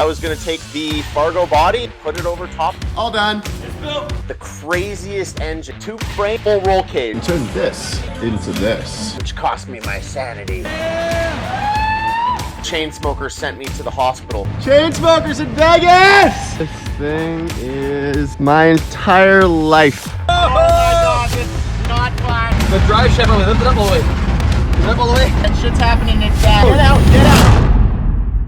I was gonna take the Fargo body, put it over top. All done. It's built. The craziest engine, 2-frame, full roll cage. Turn this into this. Which cost me my sanity. Chain smoker sent me to the hospital. Chain smokers in Vegas! This thing is my entire life. Oh my God, it's not fun. The drive shaft, lift it up all the way. Lift it up all the way. That shit's happening in chat. Get out, get out.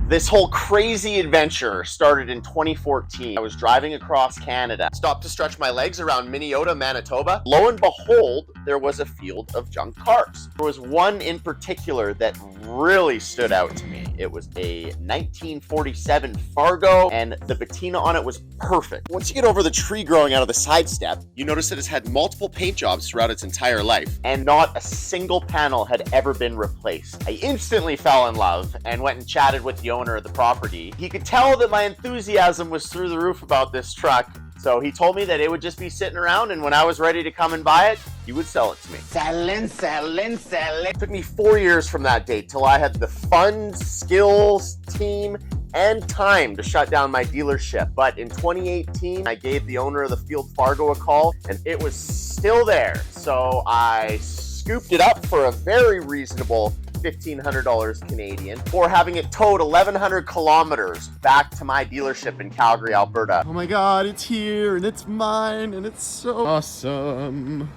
This whole crazy adventure started in 2014. I was driving across Canada, stopped to stretch my legs around Minneota, Manitoba. Lo and behold, there was a field of junk cars. There was one in particular that really stood out to me. It was a 1947 Fargo, and the patina on it was perfect. Once you get over the tree growing out of the side step, you notice that it's had multiple paint jobs throughout its entire life, and not a single panel had ever been replaced. I instantly fell in love and went and chatted with the owner of the property. He could tell that my enthusiasm was through the roof about this truck, so he told me that it would just be sitting around, and when I was ready to come and buy it, he would sell it to me. Selling. It took me 4 years from that date till I had the funds, skills, team, and time to shut down my dealership. But in 2018, I gave the owner of the field Fargo a call, and it was still there. So I scooped it up for a very reasonable $1,500 Canadian for having it towed 1,100 kilometers back to my dealership in Calgary, Alberta. Oh my God, it's here and it's mine and it's so awesome.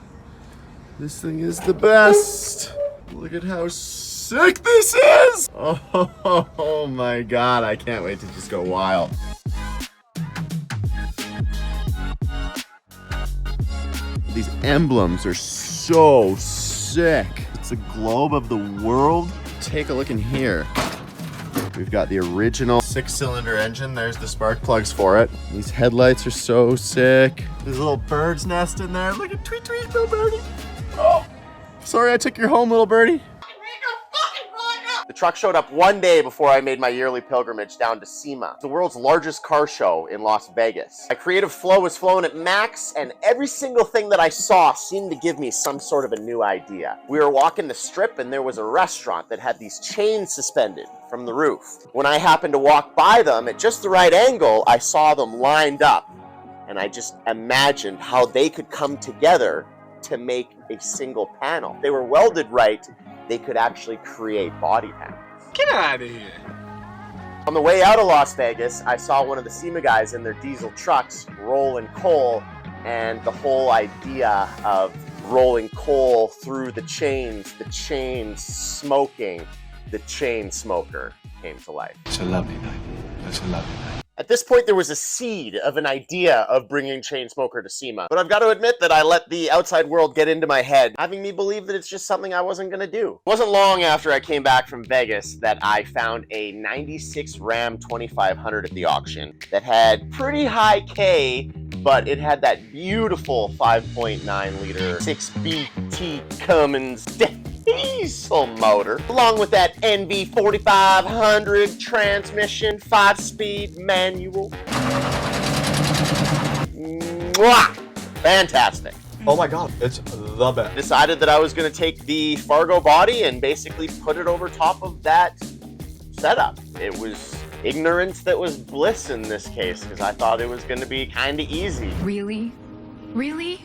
This thing is the best. Look at how sick this is. Oh my God, I can't wait to just go wild. These emblems are so sick. It's a globe of the world. Take a look in here. We've got the original 6-cylinder engine. There's the spark plugs for it. These headlights are so sick. There's a little bird's nest in there. Look at tweet, little birdie. Oh, sorry I took your home, little birdie. The truck showed up one day before I made my yearly pilgrimage down to SEMA, the world's largest car show in Las Vegas. My creative flow was flowing at max, and every single thing that I saw seemed to give me some sort of a new idea. We were walking the strip, and there was a restaurant that had these chains suspended from the roof. When I happened to walk by them at just the right angle, I saw them lined up, and I just imagined how they could come together to make a single panel. They were welded right. They could actually create body panels. Get out of here. On the way out of Las Vegas, I saw one of the SEMA guys in their diesel trucks rolling coal, and the whole idea of rolling coal through the chains smoking, the chain smoker came to life. It's a lovely night. It's a lovely night. At this point, there was a seed of an idea of bringing Chain Smoker to SEMA, but I've got to admit that I let the outside world get into my head, having me believe that it's just something I wasn't going to do. It wasn't long after I came back from Vegas that I found a 96 Ram 2500 at the auction that had pretty high K, but it had that beautiful 5.9 liter 6BT Cummins diesel motor, along with that NV 4500 transmission, 5-speed manual. Mwah! Fantastic. Oh my God, it's the best. Decided that I was going to take the Fargo body and basically put it over top of that setup. It was ignorance that was bliss in this case, because I thought it was going to be kind of easy. Really? Really?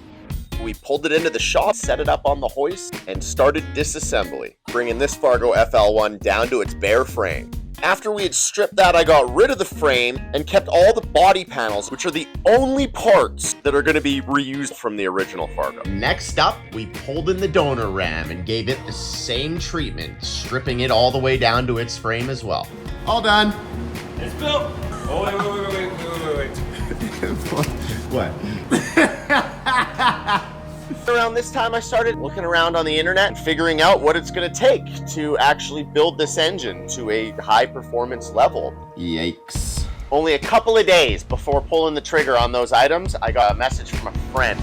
We pulled it into the shop, set it up on the hoist, and started disassembly, bringing this Fargo FL1 down to its bare frame. After we had stripped that, I got rid of the frame and kept all the body panels, which are the only parts that are going to be reused from the original Fargo. Next up, we pulled in the donor ram and gave it the same treatment, stripping it all the way down to its frame as well. All done. It's built. Oh, wait. What? Around this time, I started looking around on the internet and figuring out what it's going to take to actually build this engine to a high performance level. Yikes. Only a couple of days before pulling the trigger on those items, I got a message from a friend.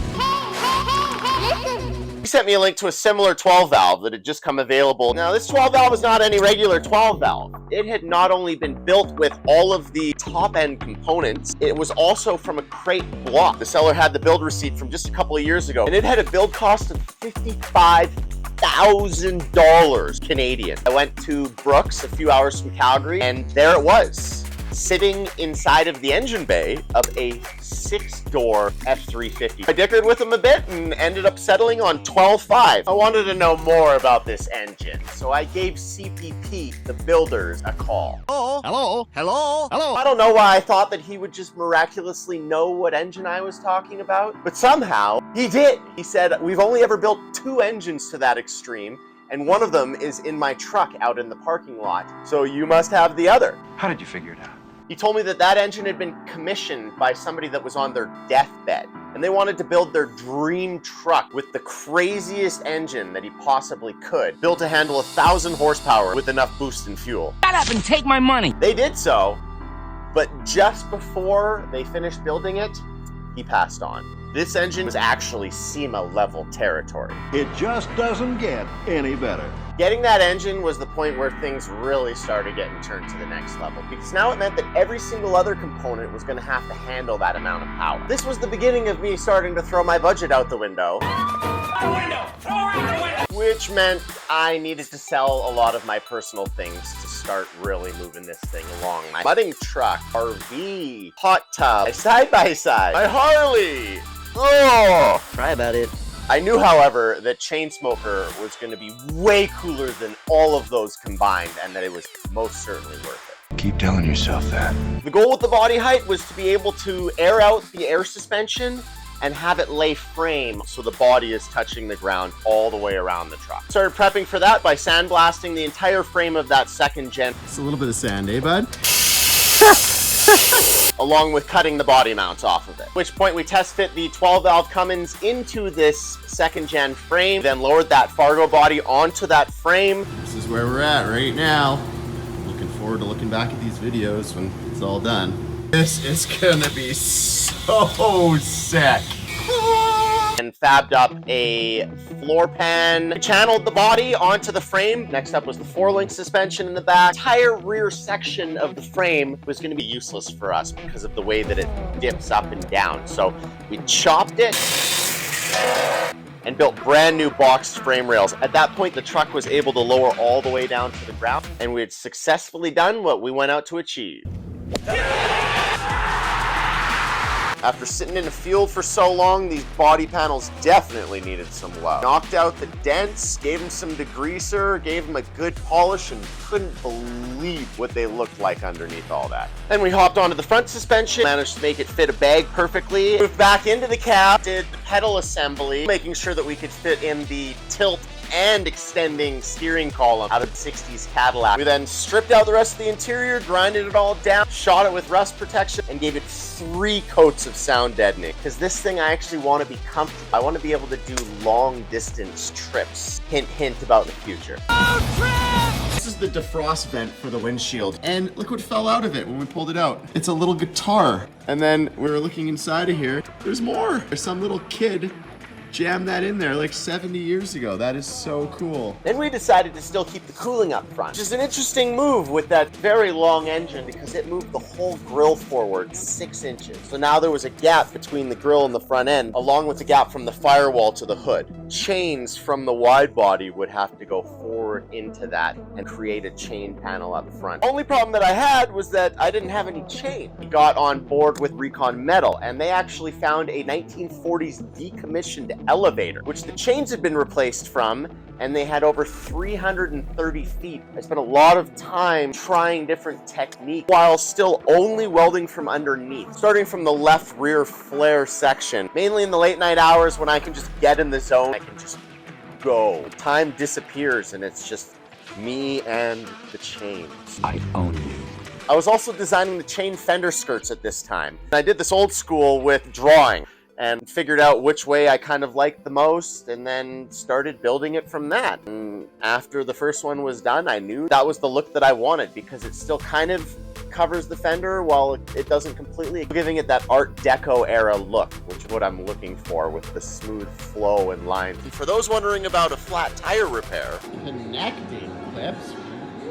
He sent me a link to a similar 12 valve that had just come available. Now, this 12 valve is not any regular 12 valve. It had not only been built with all of the top end components, it was also from a crate block. The seller had the build receipt from just a couple of years ago, and it had a build cost of $55,000 Canadian. I went to Brooks, a few hours from Calgary, and there it was. sitting inside of the engine bay of a 6-door F350. I dickered with him a bit and ended up settling on 12.5. I wanted to know more about this engine, so I gave CPP, the builders, a call. Hello. I don't know why I thought that he would just miraculously know what engine I was talking about, but somehow he did. He said, we've only ever built 2 engines to that extreme, and one of them is in my truck out in the parking lot, so you must have the other. How did you figure it out? He told me that that engine had been commissioned by somebody that was on their deathbed, and they wanted to build their dream truck with the craziest engine that he possibly could, built to handle 1,000 horsepower with enough boost and fuel. Shut up and take my money! They did so, but just before they finished building it, he passed on. This engine was actually SEMA level territory. It just doesn't get any better. Getting that engine was the point where things really started getting turned to the next level, because now it meant that every single other component was going to have to handle that amount of power. This was the beginning of me starting to throw my budget out the window. Which meant I needed to sell a lot of my personal things to start really moving this thing along. My mudding truck, RV, hot tub, side-by-side, my Harley. Oh! Try about it. I knew, however, that Chainsmoker was going to be way cooler than all of those combined, and that it was most certainly worth it. Keep telling yourself that. The goal with the body height was to be able to air out the air suspension and have it lay frame so the body is touching the ground all the way around the truck. Started prepping for that by sandblasting the entire frame of that second gen. It's a little bit of sand, eh, bud? Along with cutting the body mounts off of it. At which point we test fit the 12-valve Cummins into this second gen frame, then lowered that Fargo body onto that frame. This is where we're at right now. Looking forward to looking back at these videos when it's all done. This is gonna be so sick. And fabbed up a floor pan, channeled the body onto the frame. Next up was the 4-link suspension in the back. The entire rear section of the frame was going to be useless for us because of the way that it dips up and down. So we chopped it and built brand new boxed frame rails. At that point, the truck was able to lower all the way down to the ground, and we had successfully done what we went out to achieve. After sitting in the field for so long, these body panels definitely needed some love. Knocked out the dents, gave them some degreaser, gave them a good polish, and couldn't believe what they looked like underneath all that. Then we hopped onto the front suspension, managed to make it fit a bag perfectly, moved back into the cab, did the pedal assembly, making sure that we could fit in the tilt and extending steering column out of the 60s Cadillac. We then stripped out the rest of the interior, grinded it all down, shot it with rust protection, and gave it 3 coats of sound deadening. Because this thing, I actually want to be comfortable. I want to be able to do long distance trips. Hint, hint about the future. This is the defrost vent for the windshield. And look what fell out of it when we pulled it out. It's a little guitar. And then we were looking inside of here. There's more. There's some little kid jammed that in there like 70 years ago. That is so cool. Then we decided to still keep the cooling up front, which is an interesting move with that very long engine because it moved the whole grille forward 6 inches. So now there was a gap between the grille and the front end, along with the gap from the firewall to the hood. Chains from the wide body would have to go forward into that and create a chain panel up front. Only problem that I had was that I didn't have any chain. We got on board with Recon Metal, and they actually found a 1940s decommissioned elevator, which the chains had been replaced from, and they had over 330 feet. I spent a lot of time trying different techniques while still only welding from underneath, starting from the left rear flare section, mainly in the late night hours when I can just get in the zone. I can just go. Time disappears and it's just me and the chains. I own you. I was also designing the chain fender skirts at this time. I did this old school with drawing and figured out which way I kind of liked the most, and then started building it from that. And after the first one was done, I knew that was the look that I wanted because it still kind of covers the fender while it doesn't completely, giving it that Art Deco era look, which is what I'm looking for with the smooth flow and lines. And for those wondering about a flat tire repair, Connecting clips?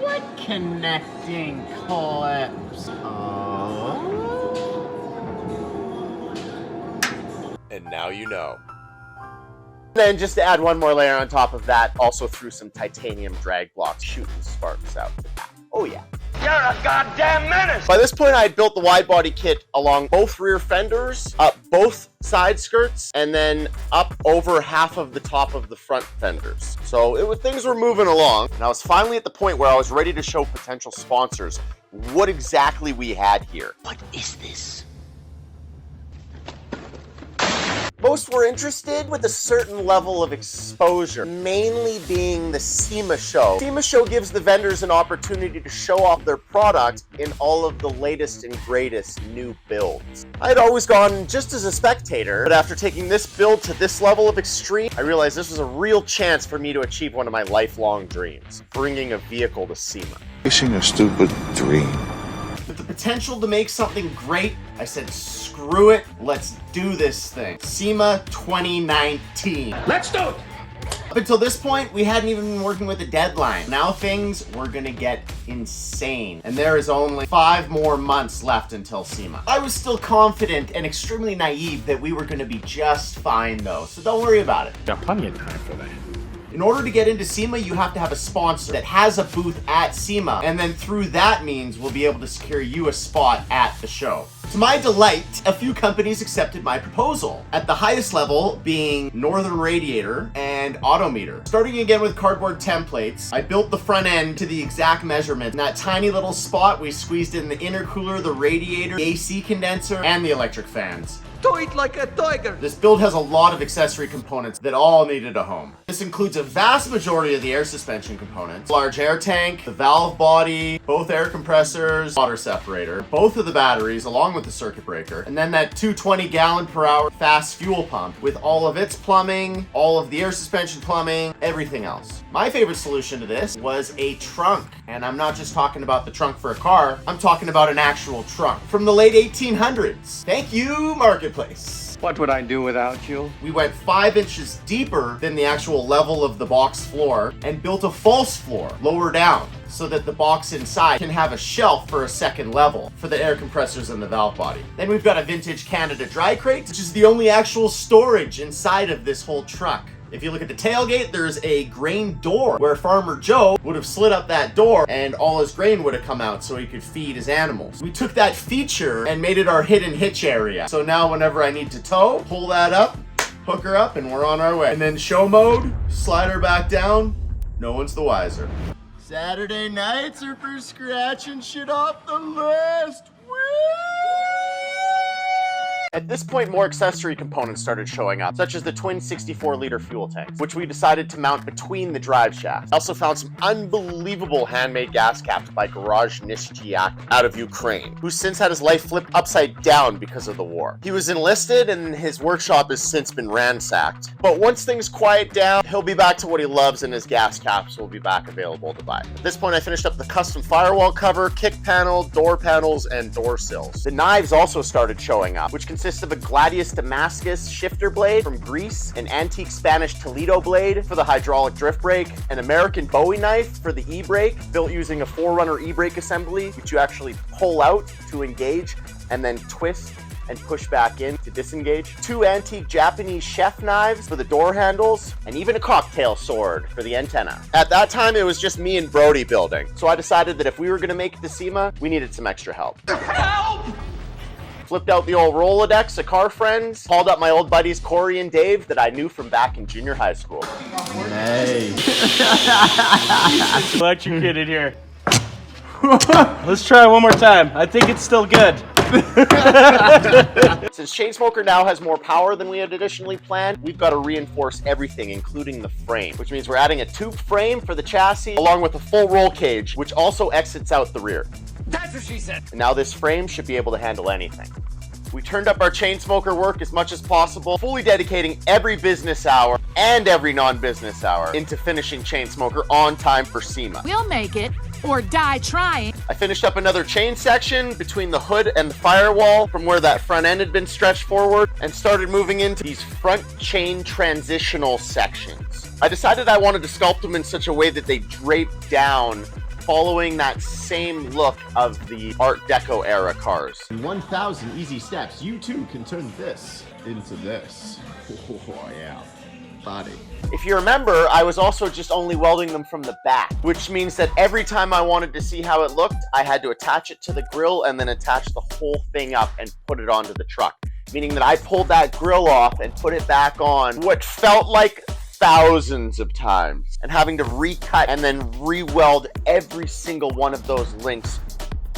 What connecting clips? and now you know. Then just to add one more layer on top of that, also threw some titanium drag blocks shooting sparks out the back. Oh yeah. By this point, I had built the wide body kit along both rear fenders, up both side skirts, and then up over half of the top of the front fenders. So things were moving along, and I was finally at the point where I was ready to show potential sponsors what exactly we had here. What is this? Most were interested with a certain level of exposure, mainly being the SEMA show. SEMA show gives the vendors an opportunity to show off their product in all of the latest and greatest new builds. I had always gone just as a spectator, but after taking this build to this level of extreme, I realized this was a real chance for me to achieve one of my lifelong dreams, bringing a vehicle to SEMA. Chasing a stupid dream. With the potential to make something great, I said, screw it, let's do this thing. SEMA 2019. Let's do it! Up until this point, we hadn't even been working with a deadline. Now things were gonna get insane. And there is only 5 more months left until SEMA. I was still confident and extremely naive that we were gonna be just fine though, so don't worry about it. Got plenty of time for that. In order to get into SEMA, you have to have a sponsor that has a booth at SEMA, and then through that means we'll be able to secure you a spot at the show. To my delight, a few companies accepted my proposal, at the highest level being Northern Radiator and Autometer. Starting again with cardboard templates, I built the front end to the exact measurement. In that tiny little spot, we squeezed in the intercooler, the radiator, the AC condenser, and the electric fans. Do it like a tiger. This build has a lot of accessory components that all needed a home. This includes a vast majority of the air suspension components, large air tank, the valve body, both air compressors, water separator, both of the batteries along with the circuit breaker, and then that 220 gallon per hour fast fuel pump with all of its plumbing, all of the air suspension plumbing, everything else. My favorite solution to this was a trunk. And I'm not just talking about the trunk for a car, I'm talking about an actual trunk from the late 1800s. Thank you, Marketplace. What would I do without you? We went 5 inches deeper than the actual level of the box floor and built a false floor lower down so that the box inside can have a shelf for a second level for the air compressors and the valve body. Then we've got a vintage Canada dry crate, which is the only actual storage inside of this whole truck. If you look at the tailgate, there's a grain door where Farmer Joe would have slid up that door and all his grain would have come out so he could feed his animals. We took that feature and made it our hidden hitch area. So now whenever I need to tow, pull that up, hook her up, and we're on our way. And then show mode, slide her back down, no one's the wiser. Saturday nights are for scratching shit off the list. Woo! At this point, more accessory components started showing up, such as the twin 64-liter fuel tanks, which we decided to mount between the drive shafts. I also found some unbelievable handmade gas caps by Garage Nishtiak out of Ukraine, who since had his life flipped upside down because of the war. He was enlisted and his workshop has since been ransacked. But once things quiet down, he'll be back to what he loves and his gas caps will be back available to buy. At this point, I finished up the custom firewall cover, kick panel, door panels, and door sills. The knives also started showing up, which consists of a Gladius Damascus shifter blade from Greece, an antique Spanish Toledo blade for the hydraulic drift brake, an American Bowie knife for the e-brake, built using a 4Runner e-brake assembly, which you actually pull out to engage and then twist and push back in to disengage, 2 antique Japanese chef knives for the door handles, and even a cocktail sword for the antenna. At that time, it was just me and Brody building, so I decided that if we were going to make it to SEMA, we needed some extra help. Help! Flipped out the old Rolodex of car friends, called up my old buddies Corey and Dave that I knew from back in junior high school. Hey. Electrocuted here. Let's try it one more time. I think it's still good. Since Chainsmoker now has more power than we had additionally planned, we've got to reinforce everything, including the frame, which means we're adding a tube frame for the chassis, along with a full roll cage, which also exits out the rear. That's what she said. And now this frame should be able to handle anything. We turned up our Chainsmoker work as much as possible, fully dedicating every business hour and every non-business hour into finishing Chainsmoker on time for SEMA. We'll make it or die trying. I finished up another chain section between the hood and the firewall from where that front end had been stretched forward and started moving into these front chain transitional sections. I decided I wanted to sculpt them in such a way that they drape down, following that same look of the Art Deco era cars. In 1,000 easy steps, you too can turn this into this. Oh, yeah. body. If you remember, I was also just only welding them from the back, which means that every time I wanted to see how it looked, I had to attach it to the grill and then attach the whole thing up and put it onto the truck. Meaning that I pulled that grill off and put it back on what felt like thousands of times, and having to recut and then re-weld every single one of those links.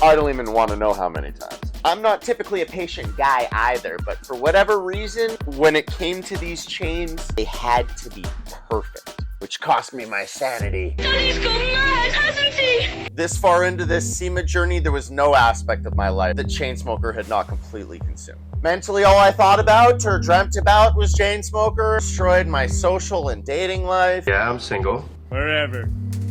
I don't even want to know how many times. I'm not typically a patient guy either, but for whatever reason, when it came to these chains, they had to be perfect, which cost me my sanity. Daddy's gone mad, hasn't he? This far into this SEMA journey, there was no aspect of my life that chain smoker had not completely consumed. Mentally, all I thought about or dreamt about was chain smoker. Destroyed my social and dating life. Yeah, I'm single. Forever.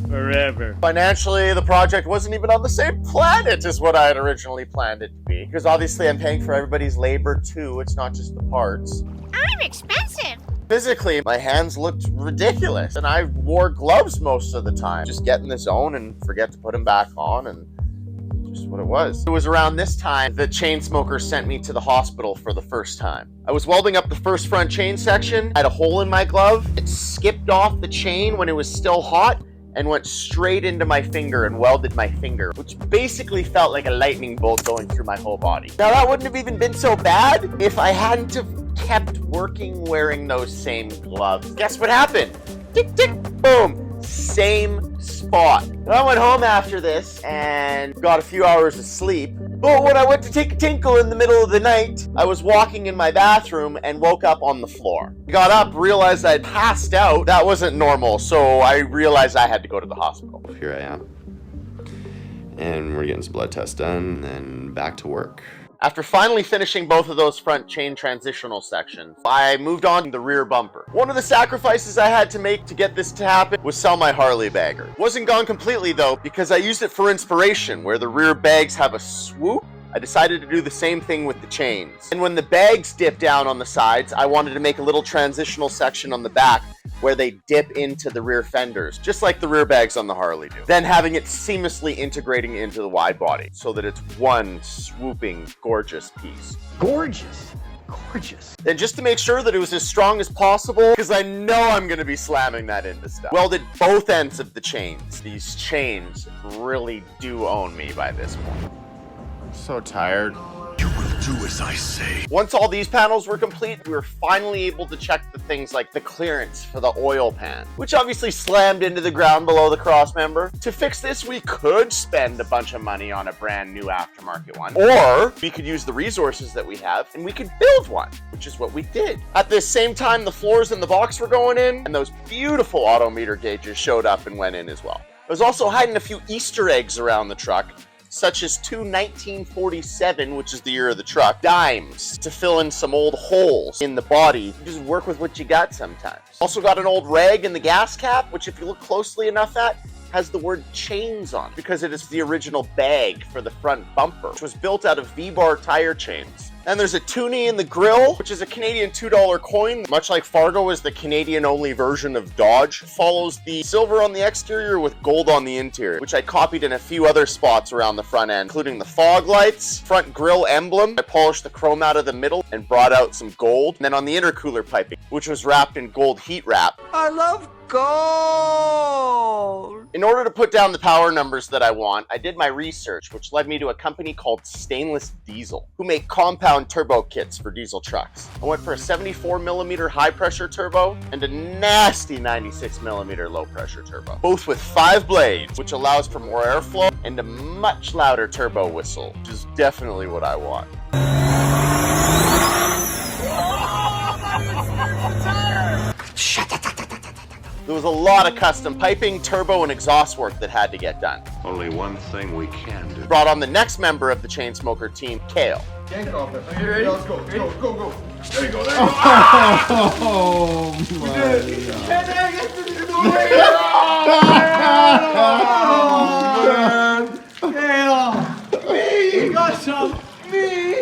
Forever. Financially, the project wasn't even on the same planet as what I had originally planned it to be. Because obviously I'm paying for everybody's labor too, it's not just the parts. I'm expensive. Physically, my hands looked ridiculous, and I wore gloves most of the time. Just get in the zone and forget to put them back on, and just what it was. It was around this time that chain smoker sent me to the hospital for the first time. I was welding up the first front chain section, I had a hole in my glove. It skipped off the chain when it was still hot, and went straight into my finger and welded my finger, which basically felt like a lightning bolt going through my whole body. Now that wouldn't have even been so bad if I hadn't have kept working wearing those same gloves. Guess what happened? Tick, tick, boom, same spot. And I went home after this and got a few hours of sleep. But when I went to take a tinkle in the middle of the night, I was walking in my bathroom and woke up on the floor. Got up, realized I'd passed out. That wasn't normal, so I realized I had to go to the hospital. Here I am. And we're getting some blood tests done, and then back to work. After finally finishing both of those front chain transitional sections, I moved on to the rear bumper. One of the sacrifices I had to make to get this to happen was sell my Harley bagger. Wasn't gone completely though, because I used it for inspiration. Where the rear bags have a swoop, I decided to do the same thing with the chains. And when the bags dip down on the sides, I wanted to make a little transitional section on the back where they dip into the rear fenders, just like the rear bags on the Harley do. Then having it seamlessly integrating into the wide body so that it's one swooping, gorgeous piece. Gorgeous. Gorgeous. Then just to make sure that it was as strong as possible, because I know I'm going to be slamming that into stuff, welded both ends of the chains. These chains really do own me by this point. I'm so tired. You will do as I say. Once all these panels were complete, we were finally able to check the things like the clearance for the oil pan, which obviously slammed into the ground below the cross member. To fix this, we could spend a bunch of money on a brand new aftermarket one, or we could use the resources that we have and we could build one, which is what we did. At the same time, the floors in the box were going in, and those beautiful autometer gauges showed up and went in as well. I was also hiding a few Easter eggs around the truck, such as two 1947, which is the year of the truck, dimes to fill in some old holes in the body. You just work with what you got sometimes. Also got an old rag in the gas cap, which if you look closely enough at, has the word chains on because it is the original bag for the front bumper, which was built out of V-bar tire chains. And there's a toonie in the grill, which is a Canadian $2 coin. Much like Fargo is the Canadian-only version of Dodge, follows the silver on the exterior with gold on the interior, which I copied in a few other spots around the front end, including the fog lights, front grille emblem. I polished the chrome out of the middle and brought out some gold. And then on the intercooler piping, which was wrapped in gold heat wrap. I love gold. In order to put down the power numbers that I want, I did my research, which led me to a company called Stainless Diesel, who make compound turbo kits for diesel trucks. I went for a 74mm high pressure turbo and a nasty 96mm low pressure turbo, both with 5 blades, which allows for more airflow and a much louder turbo whistle, which is definitely what I want. There was a lot of custom piping, turbo, and exhaust work that had to get done. Only one thing we can do. Brought on the next member of the chain smoker team, Kale. Are you ready? Let's go. Go. There you go. There you go. Oh my God. Got some. Me.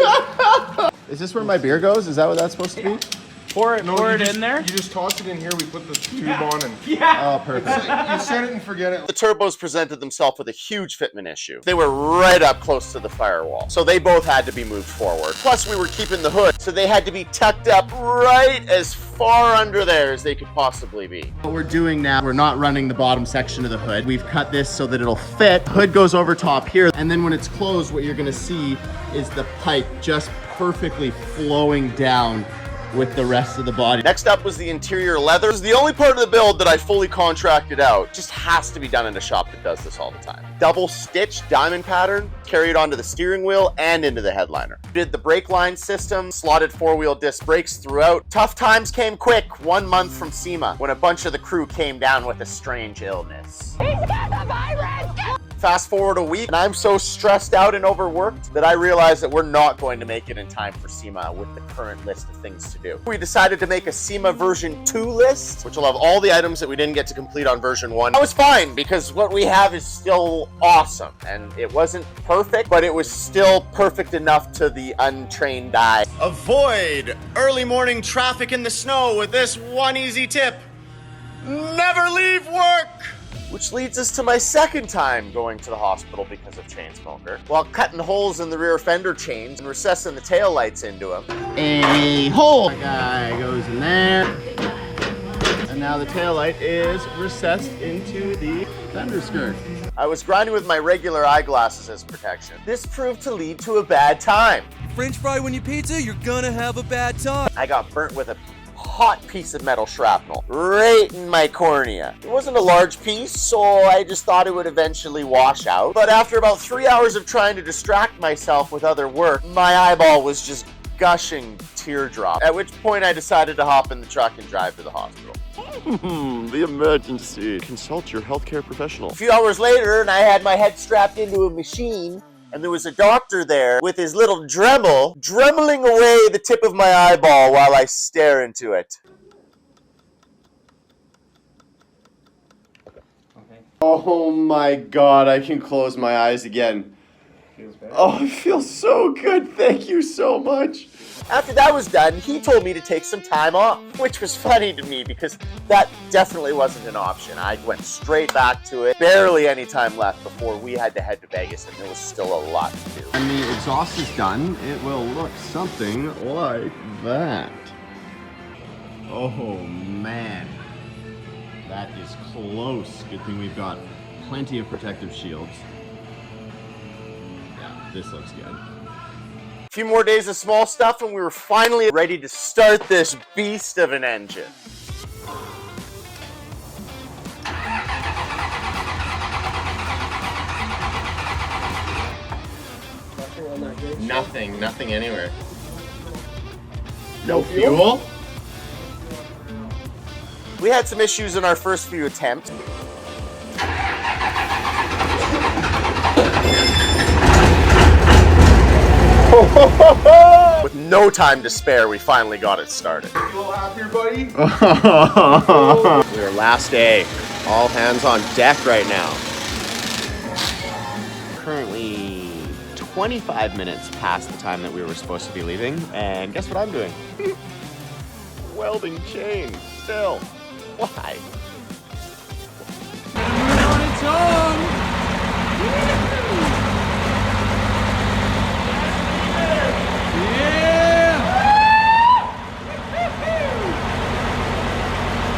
Is this where my beer goes? Is that what that's supposed to be? Pour it in there. You just toss it in here, we put the tube on and... Oh, perfect. You set it and forget it. The turbos presented themselves with a huge fitment issue. They were right up close to the firewall, so they both had to be moved forward. Plus, we were keeping the hood, so they had to be tucked up right as far under there as they could possibly be. What we're doing now, we're not running the bottom section of the hood. We've cut this so that it'll fit. Hood goes over top here, and then when it's closed, what you're gonna see is the pipe just perfectly flowing down with the rest of the body. Next up was the interior leather. It was the only part of the build that I fully contracted out. It just has to be done in a shop that does this all the time. Double stitch diamond pattern, carried onto the steering wheel and into the headliner. Did the brake line system, slotted 4-wheel disc brakes throughout. Tough times came quick 1 month from SEMA when a bunch of the crew came down with a strange illness. He's got the virus! Fast forward a week, and I'm so stressed out and overworked that I realized that we're not going to make it in time for SEMA with the current list of things to do. We decided to make a SEMA version 2 list, which will have all the items that we didn't get to complete on version 1. That was fine, because what we have is still awesome, and it wasn't perfect, but it was still perfect enough to the untrained eye. Avoid early morning traffic in the snow with this one easy tip. Never leave work. Which leads us to my second time going to the hospital because of chain smoker. While cutting holes in the rear fender chains and recessing the tail lights into them. A hole. That guy goes in there. And now the tail light is recessed into the fender skirt. I was grinding with my regular eyeglasses as protection. This proved to lead to a bad time. French fry when you pizza, you're gonna have a bad time. I got burnt with a hot piece of metal shrapnel right in my cornea. It wasn't a large piece, so I just thought it would eventually wash out. But after about 3 hours of trying to distract myself with other work, my eyeball was just gushing teardrop. At which point I decided to hop in the truck and drive to the hospital. The emergency. Consult your healthcare professional. A few hours later, and I had my head strapped into a machine, and there was a doctor there with his little Dremel, dremeling away the tip of my eyeball while I stare into it. Oh my God, I can close my eyes again. Feels better. Oh, it feels so good. Thank you so much. After that was done, he told me to take some time off, which was funny to me because that definitely wasn't an option. I went straight back to it. Barely any time left before we had to head to Vegas, and there was still a lot to do. When the exhaust is done, it will look something like that. Oh man, that is close. Good thing we've got plenty of protective shields. Yeah, this looks good. A few more days of small stuff, and we were finally ready to start this beast of an engine. Nothing anywhere. No fuel? We had some issues in our first few attempts. With no time to spare, we finally got it started. You a little happier, buddy? We're last day. All hands on deck right now. Currently 25 minutes past the time that we were supposed to be leaving, and guess what I'm doing? Welding chain still. Why? On its own.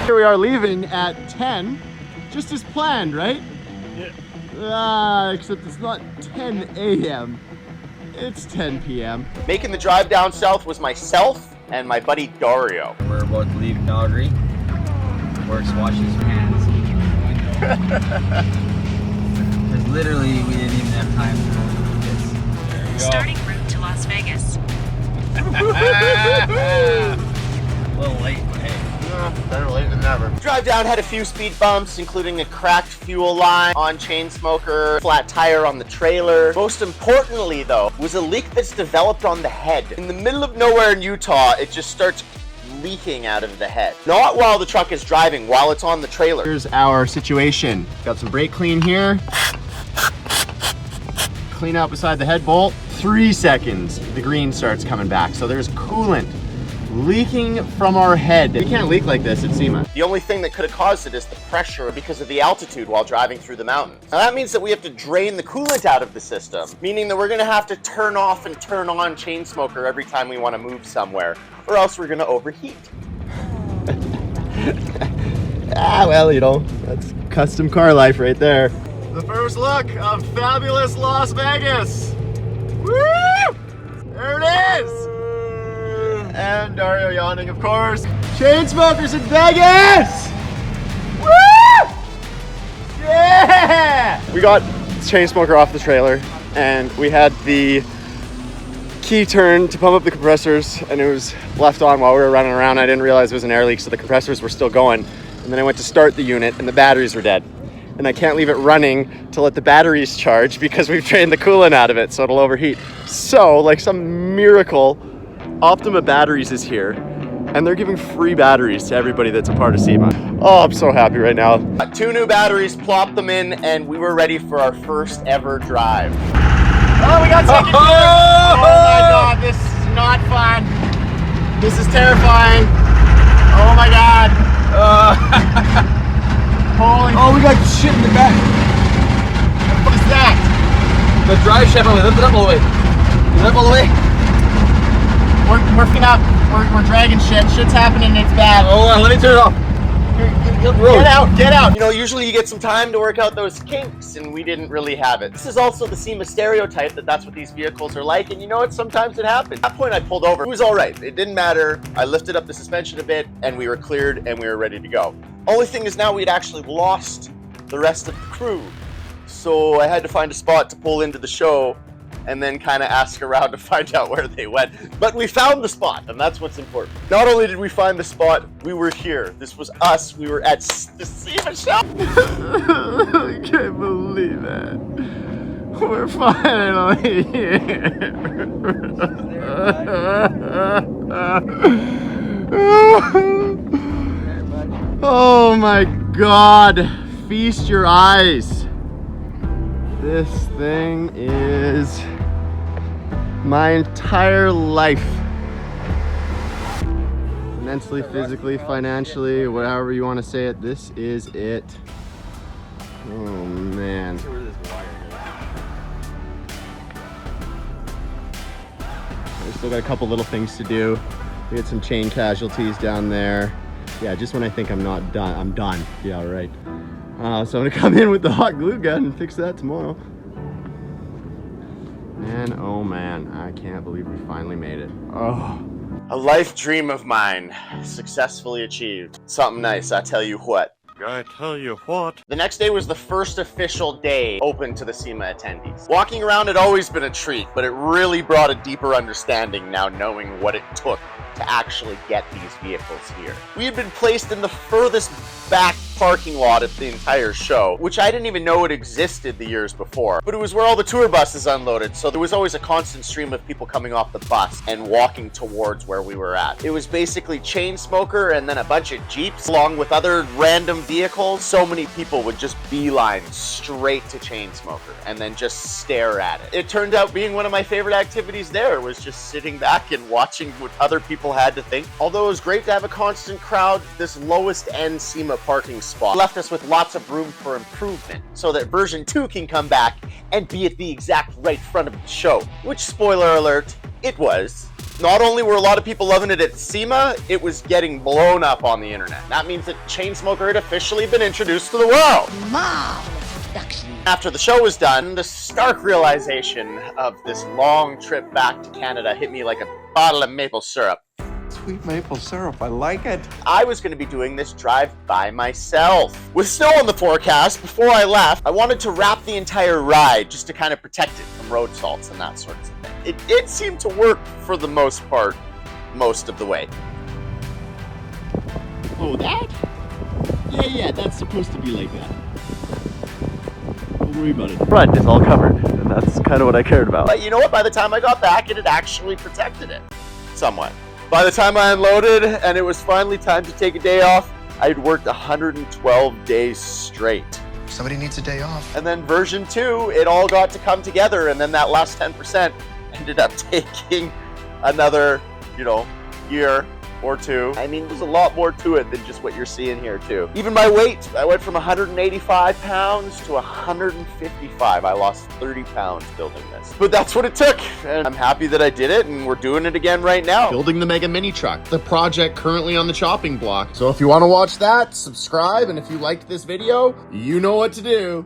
Here we are leaving at 10, just as planned, right? Yeah. Except it's not 10 a.m. It's 10 p.m. Making the drive down south was myself and my buddy Dario. We're about to leave Calgary. Works washes his hands. Because literally we didn't even have time to do this. There you go. Starting route to Las Vegas. A little late, but hey. Better late than never. Drive down had a few speed bumps, including a cracked fuel line on chain smoker, flat tire on the trailer. Most importantly though, was a leak that's developed on the head. In the middle of nowhere in Utah, it just starts leaking out of the head. Not while the truck is driving, while it's on the trailer. Here's our situation. Got some brake clean here. Clean out beside the head bolt. 3 seconds, the green starts coming back. So there's coolant leaking from our head. We can't leak like this at SEMA. The only thing that could have caused it is the pressure because of the altitude while driving through the mountains. Now that means that we have to drain the coolant out of the system, meaning that we're gonna have to turn off and turn on chain smoker every time we wanna move somewhere, or else we're gonna overheat. Well, you know, that's custom car life right there. The first look of fabulous Las Vegas. Woo! There it is! And Dario yawning, of course. Chain smokers in Vegas! Woo! Yeah! We got chain smoker off the trailer, and we had the key turned to pump up the compressors, and it was left on while we were running around. I didn't realize it was an air leak, so the compressors were still going. And then I went to start the unit, and the batteries were dead. And I can't leave it running to let the batteries charge because we've drained the coolant out of it, so it'll overheat. So, like some miracle, Optima Batteries is here, and they're giving free batteries to everybody that's a part of SEMA. Oh, I'm so happy right now. Got 2 new batteries, plopped them in, and we were ready for our first ever drive. Oh, we got second gear! Oh my God, this is not fun. This is terrifying. Oh my God. Holy. Oh, we got shit in the back. What is that? The drive shaft, lift it up all the way. Lift it up all the way. We're working up. We're dragging shit. Shit's happening. It's bad. Hold on, let me turn it off. Get out, get out. You know, usually you get some time to work out those kinks, and we didn't really have it. This is also the SEMA stereotype that that's what these vehicles are like, and you know what? Sometimes it happens. At that point, I pulled over. It was all right. It didn't matter. I lifted up the suspension a bit, and we were cleared, and we were ready to go. Only thing is now we'd actually lost the rest of the crew, so I had to find a spot to pull into the show and then kind of ask around to find out where they went. But we found the spot, and that's what's important. Not only did we find the spot, we were here. This was us. We were at the SEMA show. I can't believe it. We're finally here. Oh my God. Feast your eyes. This thing is my entire life. Mentally, physically, financially, whatever you want to say it, this is it. Oh man. We still got a couple little things to do. We had some chain casualties down there. Yeah, just when I think I'm not done, I'm done. Yeah, right. So I'm gonna come in with the hot glue gun and fix that tomorrow. Man, oh man, I can't believe we finally made it. Oh. A life dream of mine, successfully achieved. Something nice, I tell you what. I tell you what. The next day was the first official day open to the SEMA attendees. Walking around had always been a treat, but it really brought a deeper understanding now knowing what it took to actually get these vehicles here. We had been placed in the furthest back parking lot of the entire show, which I didn't even know it existed the years before, but it was where all the tour buses unloaded, so there was always a constant stream of people coming off the bus and walking towards where we were at. It was basically chain smoker and then a bunch of Jeeps along with other random vehicles. So many people would just beeline straight to chain smoker and then just stare at it. It turned out being one of my favorite activities there was just sitting back and watching what other people had to think. Although it was great to have a constant crowd, this lowest end SEMA parking spot left us with lots of room for improvement so that version 2 can come back and be at the exact right front of the show, which, spoiler alert, it was. Not only were a lot of people loving it at SEMA, it was getting blown up on the internet. That means that Chainsmoker had officially been introduced to the world. After the show was done, the stark realization of this long trip back to Canada hit me like a bottle of maple syrup. Sweet maple syrup, I like it. I was going to be doing this drive by myself. With snow on the forecast, before I left, I wanted to wrap the entire ride just to kind of protect it from road salts and that sort of thing. It did seem to work for the most part, most of the way. Oh, that? Yeah, that's supposed to be like that. Don't worry about it. The front is all covered, and that's kind of what I cared about. But you know what? By the time I got back, it had actually protected it. Somewhat. By the time I unloaded and it was finally time to take a day off, I had worked 112 days straight. Somebody needs a day off. And then version 2, it all got to come together, and then that last 10% ended up taking another, year or two. I mean, there's a lot more to it than just what you're seeing here too. Even my weight, I went from 185 pounds to 155. I lost 30 pounds building this. But that's what it took, and I'm happy that I did it, and we're doing it again right now. Building the Mega Mini Truck, the project currently on the chopping block. So if you want to watch that, subscribe, and if you liked this video, you know what to do.